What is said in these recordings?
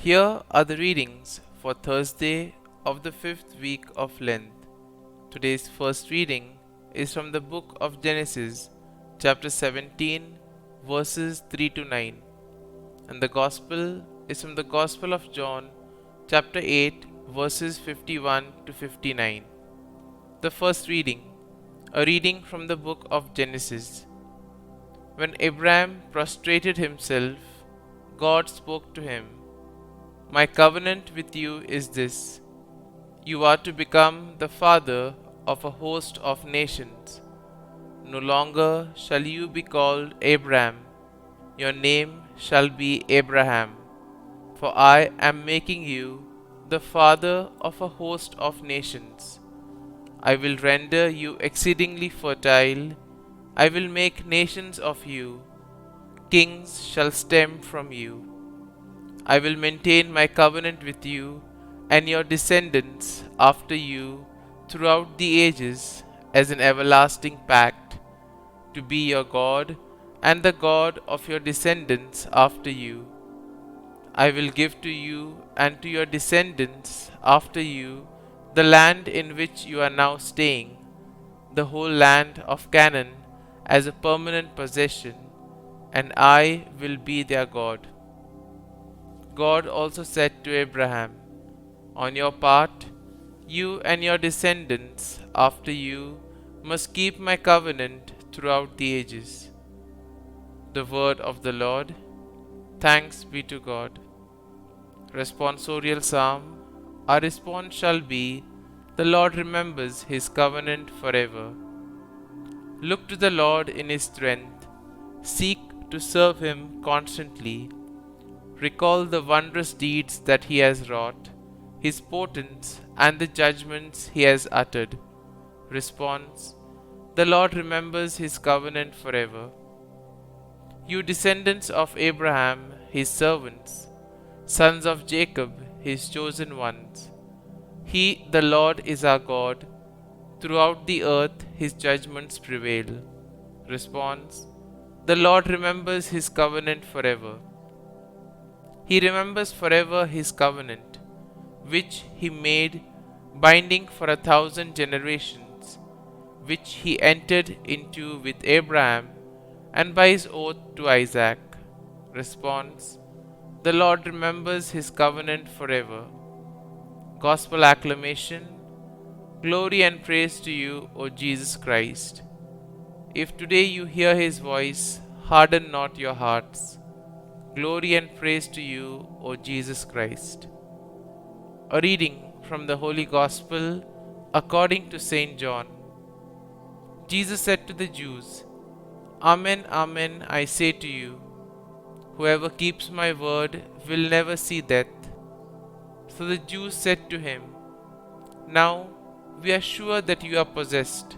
Here are the readings for Thursday of the fifth week of Lent. Today's first reading is from the book of Genesis, chapter 17, verses 3 to 9, and the Gospel is from the Gospel of John, chapter 8, verses 51 to 59. The first reading, a reading from the book of Genesis. When Abraham prostrated himself, God spoke to him, "My covenant with you is this: you are to become the father of a host of nations. No longer shall you be called Abram, your name shall be Abraham, for I am making you the father of a host of nations. I will render you exceedingly fertile. I will make nations of you. Kings shall stem from you. I will maintain my covenant with you and your descendants after you throughout the ages as an everlasting pact, to be your God and the God of your descendants after you. I will give to you and to your descendants after you the land in which you are now staying, the whole land of Canaan as a permanent possession, and I will be their God." God also said to Abraham, "On your part, you and your descendants after you must keep my covenant throughout the ages." The word of the Lord. Thanks be to God. Responsorial Psalm. Our response shall be, "The Lord remembers his covenant forever." Look to the Lord in his strength. Seek to serve him constantly. Recall the wondrous deeds that he has wrought, his portents and the judgments he has uttered. Response: the Lord remembers his covenant forever. You descendants of Abraham, his servants, sons of Jacob, his chosen ones. He, the Lord, is our God. Throughout the earth his judgments prevail. Response: the Lord remembers his covenant forever. He remembers forever his covenant, which he made binding for 1,000 generations, which he entered into with Abraham and by his oath to Isaac. Response: the Lord remembers his covenant forever. Gospel acclamation. Glory and praise to you, O Jesus Christ. If today you hear his voice, harden not your hearts. Glory and praise to you, O Jesus Christ. A reading from the Holy Gospel according to St. John. Jesus said to the Jews, "Amen, amen, I say to you, whoever keeps my word will never see death." So the Jews said to him, "Now we are sure that you are possessed.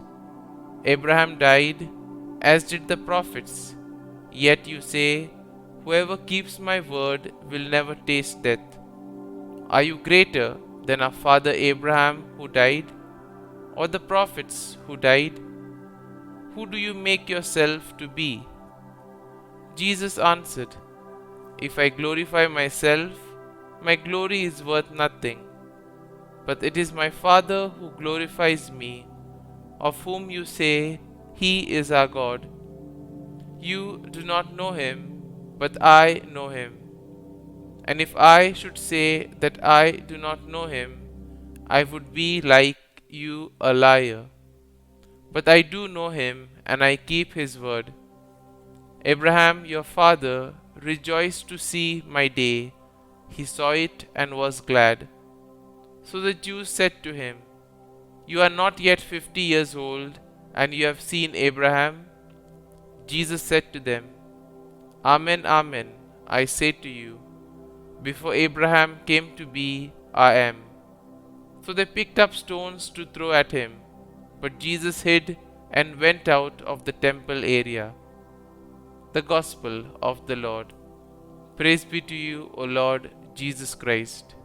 Abraham died, as did the prophets, yet you say, 'Whoever keeps my word will never taste death.' Are you greater than our father Abraham who died, or the prophets who died? Who do you make yourself to be?" Jesus answered, "If I glorify myself, my glory is worth nothing. But it is my Father who glorifies me, of whom you say, 'He is our God.' You do not know him, but I know him. And if I should say that I do not know him, I would be like you, a liar. But I do know him, and I keep his word. Abraham your father rejoiced to see my day. He saw it and was glad." So the Jews said to him, "You are not yet 50 years old, and you have seen Abraham?" Jesus said to them, "Amen, amen, I say to you, before Abraham came to be, I am." So they picked up stones to throw at him, but Jesus hid and went out of the temple area. The Gospel of the Lord. Praise be to you, O Lord Jesus Christ.